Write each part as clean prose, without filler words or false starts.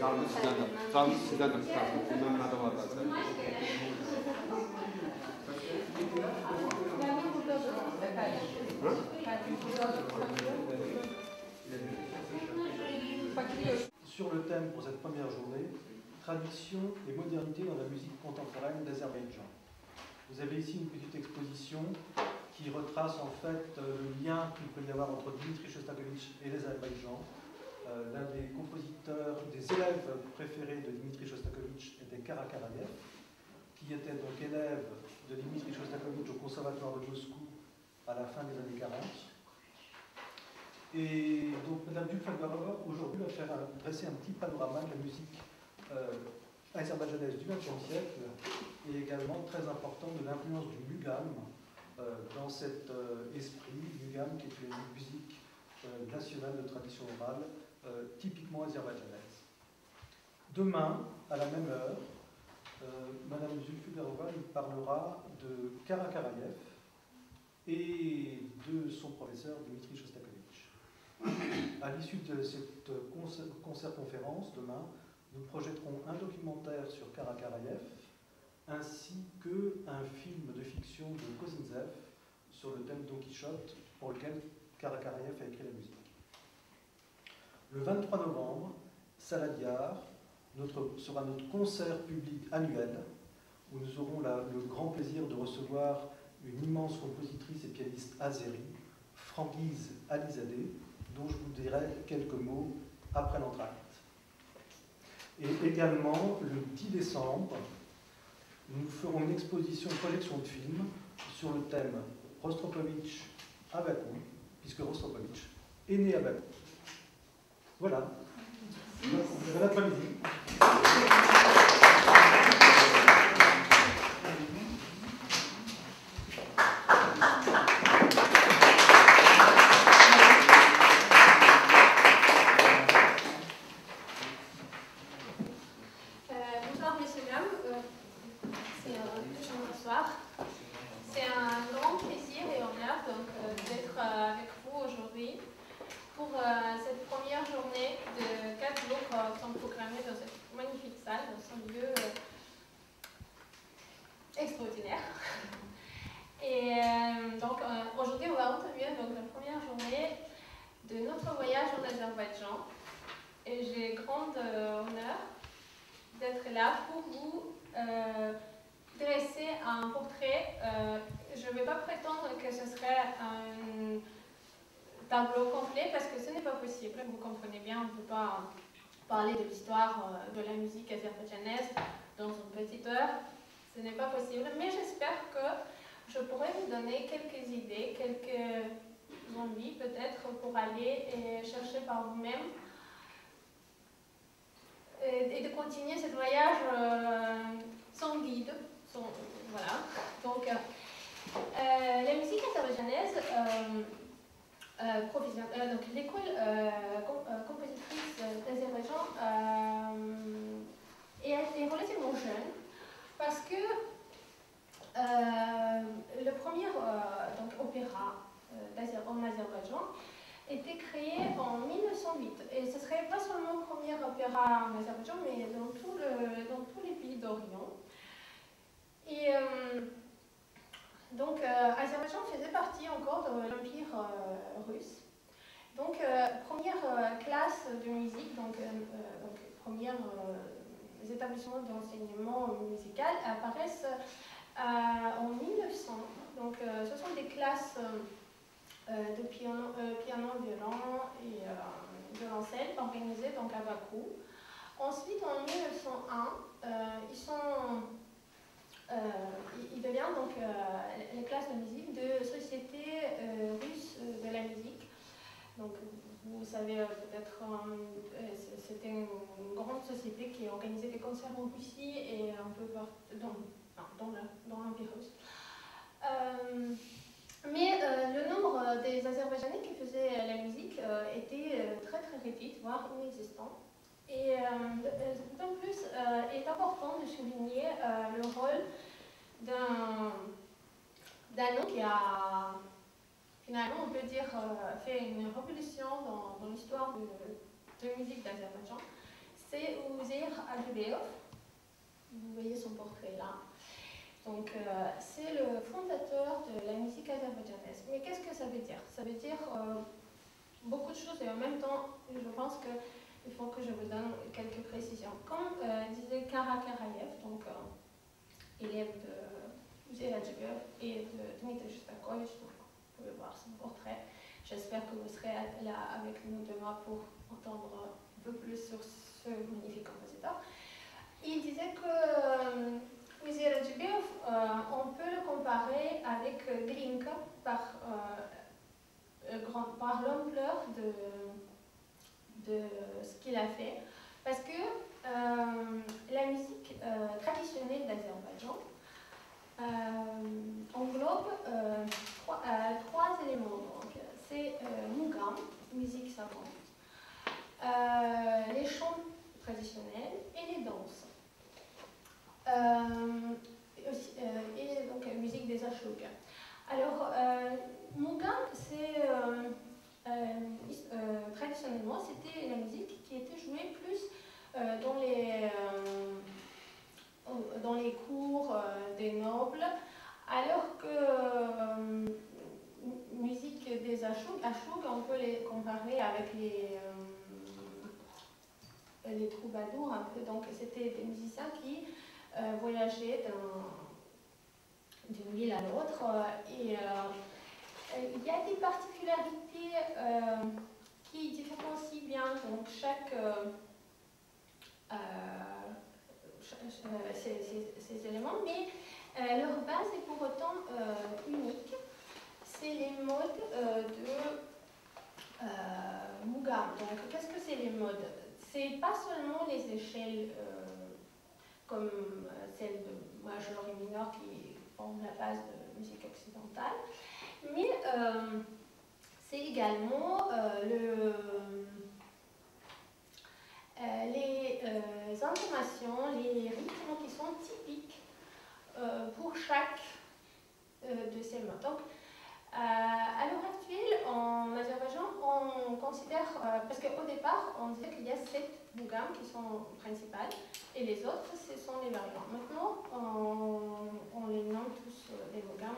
Sur le thème pour cette première journée, tradition et modernité dans la musique contemporaine d'Azerbaïdjan. Vous avez ici une petite exposition qui retrace en fait le lien qu'il peut y avoir entre Dmitri Shostakovich et l'Azerbaïdjan. L'un des compositeurs, des élèves préférés de Dmitri Shostakovich était Karakarayev, qui était donc élève de Dmitri Shostakovich au Conservatoire de Moscou à la fin des années 40. Et donc Mme Dulfagorova aujourd'hui va dresser un petit panorama de la musique azerbaïdjanaise du XXe siècle et également très important de l'influence du mugam dans cet esprit, mugam qui est une musique nationale de tradition orale typiquement azerbaïdjanaise. Demain, à la même heure, Mme Zulfugorova nous parlera de Karakarayev et de son professeur Dmitri Shostakovich. À l'issue de cette concert-conférence, demain, nous projetterons un documentaire sur Karakarayev ainsi qu'un film de fiction de Kozintsev sur le thème Don Quichotte pour lequel Karakarayev a écrit la musique. Le 23 novembre, Saladiar sera notre concert public annuel où nous aurons le grand plaisir de recevoir une immense compositrice et pianiste azérie, Frangiz Alizadeh, dont je vous dirai quelques mots après l'entracte. Et également, le 10 décembre, nous ferons une exposition, une projection de film sur le thème Rostropovitch à Bakou, puisque Rostropovitch est né à Bakou. Voilà. Bon après-midi. Bonsoir messieurs, dames. Bonsoir. C'est un grand plaisir et honneur d'être avec vous aujourd'hui pour cette première journée de 4 jours qui sont programmés dans cette magnifique salle, dans ce lieu extraordinaire. Et aujourd'hui, on va entamer la première journée de notre voyage en Azerbaïdjan. Et j'ai grand honneur d'être là pour vous dresser un portrait. Je ne vais pas prétendre que ce serait un tableau complet parce que ce n'est pas possible. Vous comprenez bien, on ne peut pas parler de l'histoire de la musique azerbaïdjanaise dans une petite heure. Ce n'est pas possible, mais j'espère que je pourrai vous donner quelques idées, quelques envies peut-être pour aller et chercher par vous-même et de continuer ce voyage sans guide. Voilà. Donc, la musique azerbaïdjanaise, donc l'école compositrice d'Azerbaïdjan est relativement jeune parce que le premier opéra en Azerbaïdjan était créé en 1908 et ce serait pas seulement le premier opéra en Azerbaïdjan mais dans tous les pays d'Orient. Et Azerbaïdjan faisait partie encore de l'Empire russe. Donc première classe de musique, premiers établissements d'enseignement musical apparaissent en 1900. Donc ce sont des classes de piano, violon et violoncelle organisées donc, à Bakou. Ensuite, en 1901, ils deviennent donc les classes de musique de Société russe de la musique. Donc, vous savez peut-être, c'était une grande société qui organisait des concerts en Russie et un peu dans l'Empire russe. Mais le nombre des Azerbaïdjanais qui faisaient la musique était très très réduit, voire inexistant. Et en plus, il est important de souligner le rôle d'un homme qui a, finalement, on peut dire, fait une révolution dans l'histoire de musique d'Azerbaïdjan. C'est Hacıbeyov. Vous voyez son portrait là. Donc, c'est le fondateur de la musique azerbaïdjanaise. Mais qu'est-ce que ça veut dire? Ça veut dire beaucoup de choses et en même temps, je pense qu'il faut que je vous donne quelques précisions. Comme disait Kara Karayev, donc élève de Uzeyir Hacıbeyov et de Dmitri Shostakovich, donc vous pouvez voir son portrait. J'espère que vous serez là avec nous demain pour entendre un peu plus sur ce magnifique compositeur. Il disait que Uzeyir Hacıbeyov, on peut le comparer avec Glinka par l'ampleur de ce qu'il a fait, parce que la musique traditionnelle d'Azerbaïdjan englobe trois éléments. C'est Mugam, musique savante, les chants traditionnels et les danses. Et donc musique des Ashok. Alors, Mugam, c'est traditionnellement, c'était la musique qui était jouée plus dans les cours des nobles, alors que musique des Ashok, on peut les comparer avec les troubadours un peu. Donc, c'était des musiciens qui voyageaient d'une ville à l'autre. Et il y a des particularités qui différencient bien donc ces éléments, mais leur base est pour autant unique. C'est les modes de Mugam. Donc, qu'est-ce que c'est les modes? C'est pas seulement les échelles comme celle de majeur et mineur qui forment la base de musique occidentale, mais c'est également les intonations, les rythmes qui sont typiques pour chaque de ces modes. Donc, à l'heure actuelle, en Azerbaïdjan, on considère, parce qu'au départ, on disait qu'il y a 7 Mugam qui sont principales, et les autres, ce sont les variants. Maintenant, on les nomme tous les Mugam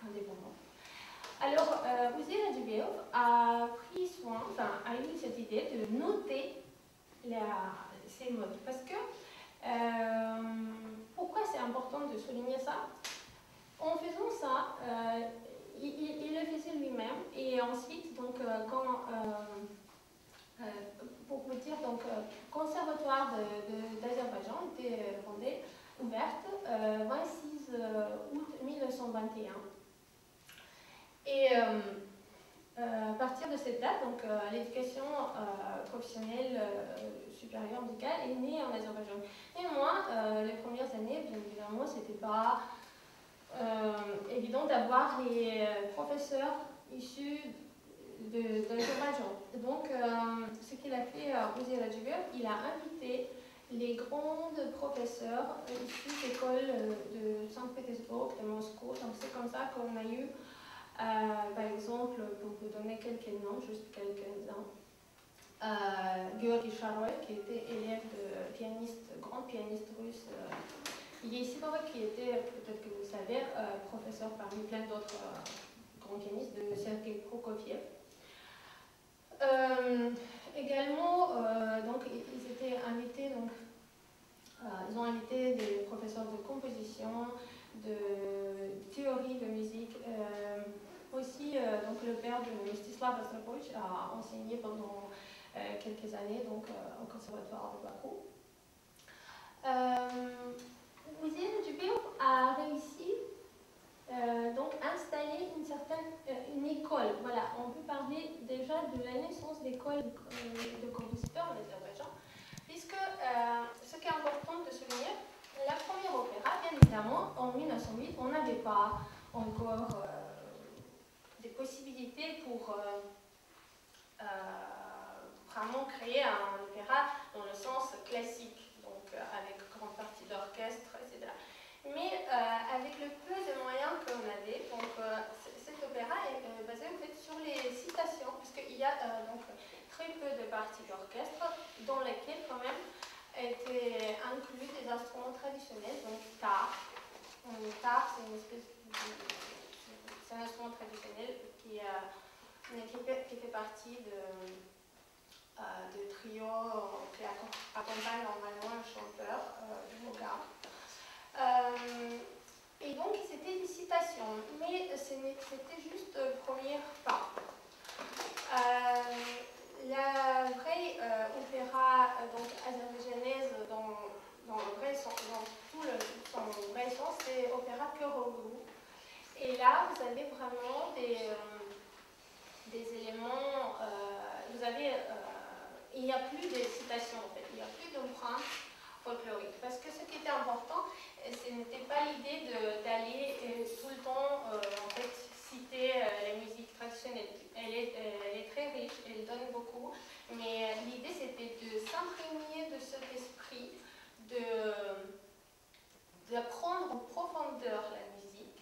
indépendants. Alors, Uzeyir Hacıbeyov a pris soin, a eu cette idée de noter ces modes, parce que, pourquoi c'est important de souligner ça? En faisant ça, il le faisait lui-même, et ensuite, donc, pour vous dire, donc, conservatoire d'Azerbaïdjan était fondé, ouverte, 26 août 1921. Et à partir de cette date, donc, l'éducation professionnelle supérieure musicale est née en Azerbaïdjan. Et moi, les premières années, bien évidemment, c'était pas évident d'avoir les professeurs issus d'Azerbaïdjan. Donc, ce qu'il a fait Uzeyir Hacıbeyov, il a invité les grands professeurs issus d'écoles de Saint-Pétersbourg, de Moscou. Donc, c'est comme ça qu'on a eu, par exemple, pour vous donner quelques noms, juste quelques-uns, Georgi Sharoy, qui était élève de grand pianiste russe, Yesipov, qui était, peut-être que vous savez, professeur parmi plein d'autres grands pianistes, de Sergei Prokofiev. Également, donc, ils étaient invités, donc, ils ont invité des professeurs de composition, de théorie de musique. Aussi, donc, le père de Mstislav Rostropovich a enseigné pendant quelques années donc, au conservatoire de Bakou. Uzeyir Hacıbeyov a réussi donc installer une école. Voilà, on peut parler déjà de la naissance d'écoles de compositeurs en Azerbaïdjan, puisque ce qui est important de souligner, la première opéra, bien évidemment, en 1908, on n'avait pas encore des possibilités pour vraiment créer un opéra dans le sens classique, donc avec grande partie d'orchestre, etc. Mais avec le peu de moyens qu'on avait, donc cet opéra est basé en fait sur les citations, parce qu'il y a donc très peu de parties d'orchestre dans lesquelles quand même guitare, c'est une espèce c'est un instrument traditionnel qui fait partie de trio qui accompagne normalement un chanteur du Moga. Et donc c'était une citation, mais c'était juste le premier pas. La vraie opéra azerbaïdjanaise dans le vrai sens, dans tout son vrai sens, c'est opéra Köroğlu. Et là, vous avez vraiment des éléments, il n'y a plus de citations en fait, il n'y a plus d'empreintes folkloriques. Parce que ce qui était important, ce n'était pas l'idée d'aller tout le temps en fait, citer la musique traditionnelle. Elle est très riche, elle donne beaucoup, mais l'idée c'était de s'imprégner de cet esprit, d'apprendre en profondeur la musique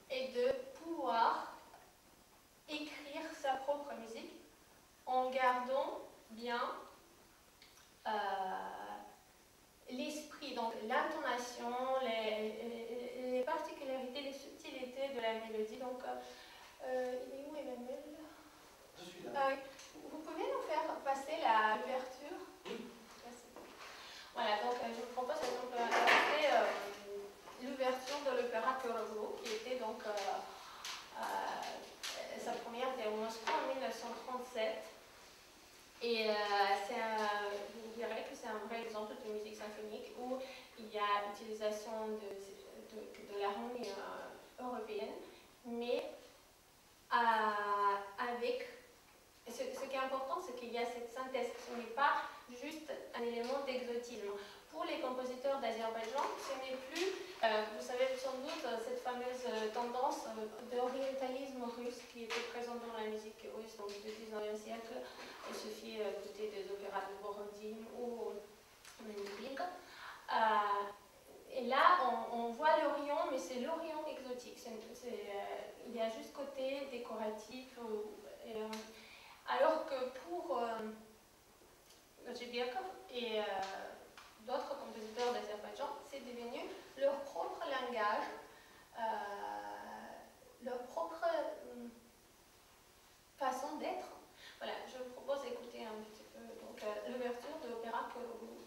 et de pouvoir écrire sa propre musique en gardant bien l'esprit, donc l'intonation, les particularités, les subtilités de la mélodie. Donc, il est où Emmanuel? Je suis là. Vous pouvez nous faire passer l'ouverture? Voilà, donc je vous propose de passer l'ouverture de l'opéra Köroğlu, qui était donc sa première était au Moscou en 1937. Et vous verrez que c'est un vrai exemple de musique symphonique où il y a utilisation de l'harmonie européenne, mais avec... Ce qui est important, c'est qu'il y a cette synthèse. Ce n'est pas juste un élément d'exotisme. Pour les compositeurs d'Azerbaïdjan, ce n'est plus, vous savez sans doute, cette fameuse tendance d'orientalisme russe qui était présente dans la musique russe donc, du 19e siècle. Il suffit d'écouter des opéras de Borodine ou Mendelssohn. Et là, on voit l'Orient, mais c'est l'Orient exotique. Il y a juste côté décoratif. Alors que pour Djibirkov et d'autres compositeurs d'Azerbaïdjan, c'est devenu leur propre langage, leur propre façon d'être. Voilà, je vous propose d'écouter un petit peu l'ouverture de l'opéra Köroğlu.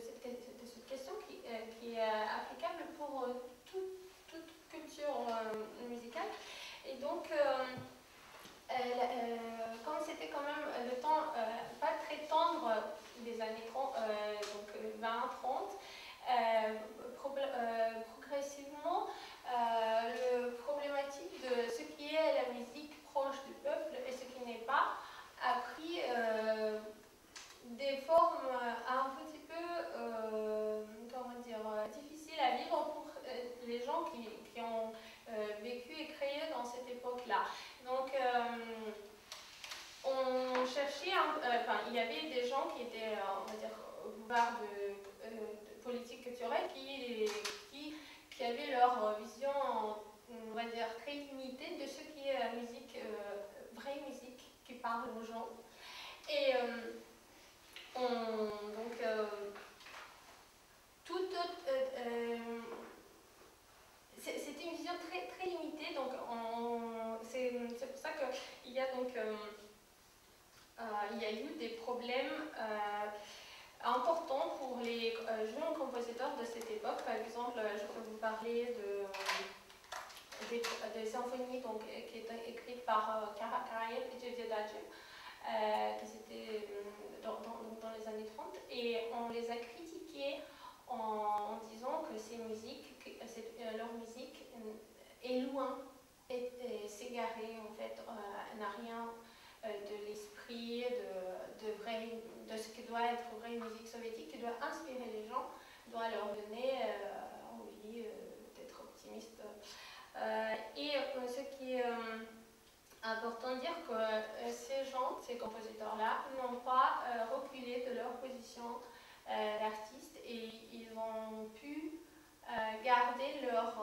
cette question qui est applicable pour toute culture musicale. Et donc, comme c'était quand même le temps pas très tendre des années 30, donc 20-30, progressivement, le problématique de ce qui est la musique proche du peuple et ce qui n'est pas a pris des formes un petit peu, comment dire, difficiles à vivre pour les gens qui ont vécu et créé dans cette époque-là. Donc, on cherchait, il y avait des gens qui étaient, on va dire, au pouvoir de politique culturelle qui avaient leur vision, on va dire, très limitée de ce qui est la musique, vraie musique qui parle aux gens. Et c'était une vision très, très limitée, donc c'est pour ça qu'il y a donc il y a eu des problèmes importants pour les jeunes compositeurs de cette époque. Par exemple, je peux vous parler des symphonies donc, qui étaient écrites par Karayev et Djevdadje, qui étaient dans les années 30, et on les a critiquées en disant que ces musiques, leur musique est loin, est s'égarée en fait, n'a rien de l'esprit, de ce qui doit être vraie musique soviétique, qui doit inspirer les gens, doit leur donner envie d'être optimiste. Et ce qui est important de dire que ces gens, ces compositeurs-là, n'ont pas reculé de leur position d'artiste et ils ont pu garder leur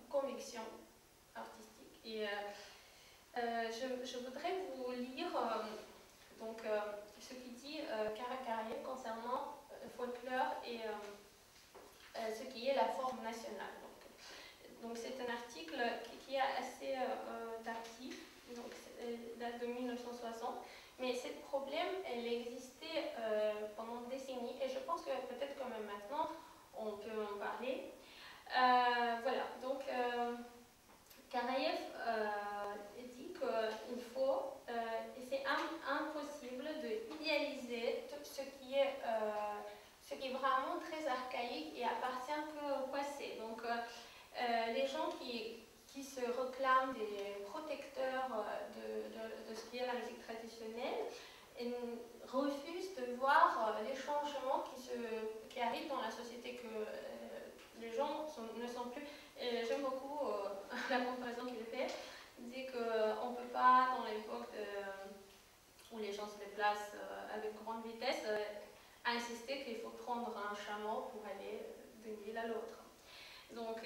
conviction artistique. Et je voudrais vous lire donc, ce qu'il dit Karayev concernant le folklore et ce qui est la forme nationale. Donc c'est un article qui est assez tardif, donc date de 1960, mais ce problème, elle existait pendant des décennies, et je pense que peut-être que même maintenant, on peut en parler. Voilà, donc Karayev dit qu'il faut, et c'est impossible d'idéaliser tout ce qui est vraiment très archaïque et appartient qu'au passé. Donc, les gens qui se réclament des protecteurs de ce qui est la musique traditionnelle refusent de voir les changements qui arrivent dans la société, que les gens ne sont plus... J'aime beaucoup la comparaison qu'il fait. Il dit qu'on ne peut pas, dans l'époque où les gens se déplacent avec grande vitesse, insister qu'il faut prendre un chameau pour aller d'une ville à l'autre. Donc,